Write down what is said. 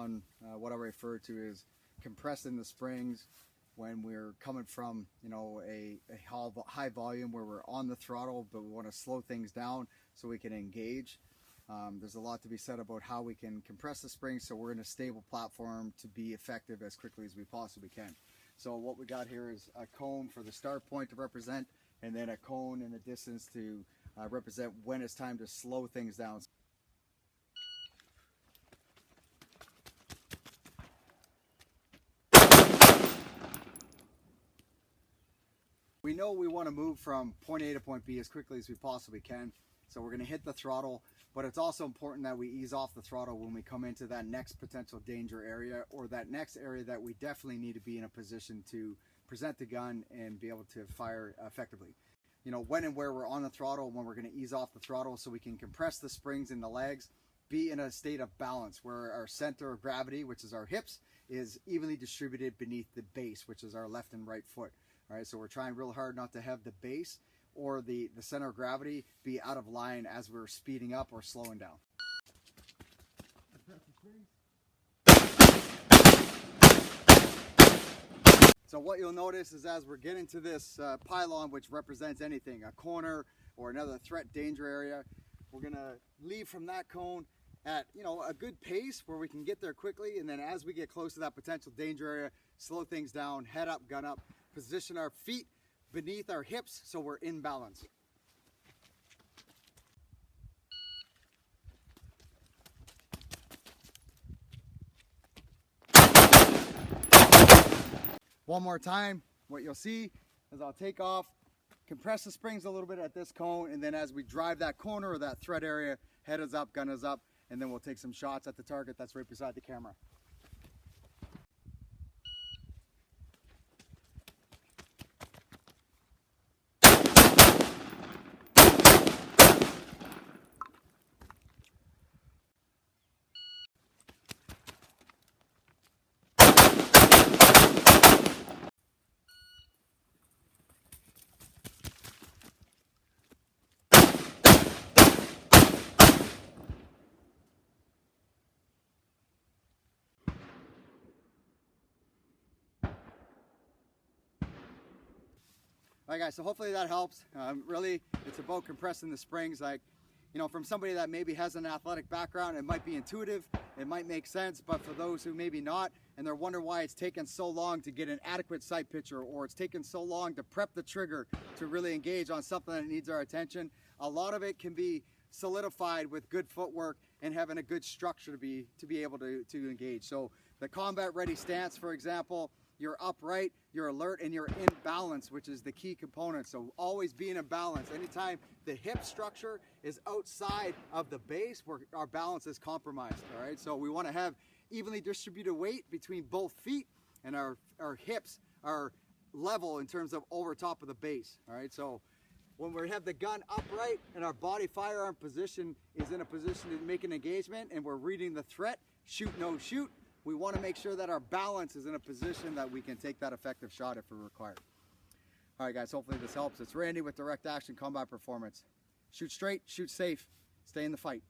on what I refer to as compressing the springs when we're coming from, you know, a high volume where we're on the throttle, but we want to slow things down so we can engage. There's a lot to be said about how we can compress the springs so we're in a stable platform to be effective as quickly as we possibly can. So what we got here is a cone for the start point to represent, and then a cone in the distance to represent when it's time to slow things down. We know we want to move from point A to point B as quickly as we possibly can, so we're going to hit the throttle, but it's also important that we ease off the throttle when we come into that next potential danger area, or that next area that we definitely need to be in a position to present the gun and be able to fire effectively. You know, when and where we're on the throttle, when we're going to ease off the throttle so we can compress the springs in the legs, be in a state of balance where our center of gravity, which is our hips, is evenly distributed beneath the base, which is our left and right foot. All right, so we're trying real hard not to have the base or the center of gravity be out of line as we're speeding up or slowing down. So what you'll notice is as we're getting to this pylon, which represents anything, a corner or another threat danger area, we're gonna leave from that cone at, you know, a good pace where we can get there quickly, and then as we get close to that potential danger area, slow things down, head up, gun up, position our feet beneath our hips so we're in balance. One more time, what you'll see is I'll take off, compress the springs a little bit at this cone, and then as we drive that corner or that threat area, head is up, gun is up, and then we'll take some shots at the target that's right beside the camera. Alright guys, so hopefully that helps. Really, it's about compressing the springs. Like, you know, from somebody that maybe has an athletic background, it might be intuitive, it might make sense, but for those who maybe not, and they're wondering why it's taken so long to get an adequate sight picture, or it's taken so long to prep the trigger to really engage on something that needs our attention, a lot of it can be solidified with good footwork and having a good structure to be able to engage. So the combat ready stance, for example, you're upright, you're alert, and you're in balance, which is the key component. So always being in balance. Anytime the hip structure is outside of the base, where our balance is compromised. All right, so we want to have evenly distributed weight between both feet, and our hips are level in terms of over top of the base. All right, so when we have the gun upright and our body firearm position is in a position to make an engagement, and we're reading the threat, shoot, no shoot, we want to make sure that our balance is in a position that we can take that effective shot if we're required. All right guys, hopefully this helps. It's Randy with Direct Action Combat Performance. Shoot straight, shoot safe, stay in the fight.